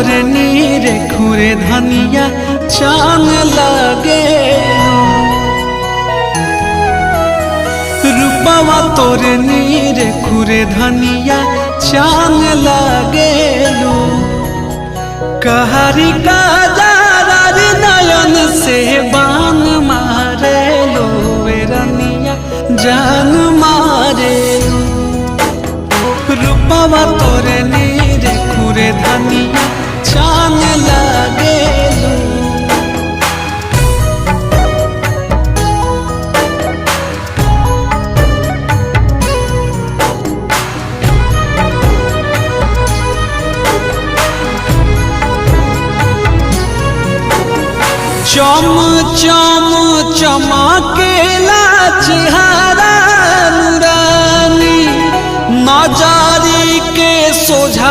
तोरे नीरे खुरे धनिया चांद लागे रूपवा तोरे नीरे खुरे धनिया चांद लागे कहारी का जारी नयन से बान मारे लो रनिया जान मारे रूपवा तोरे नीरे खुरे धनिया चांद लागे चम चम चमकेला चेहरा नूरानी नजर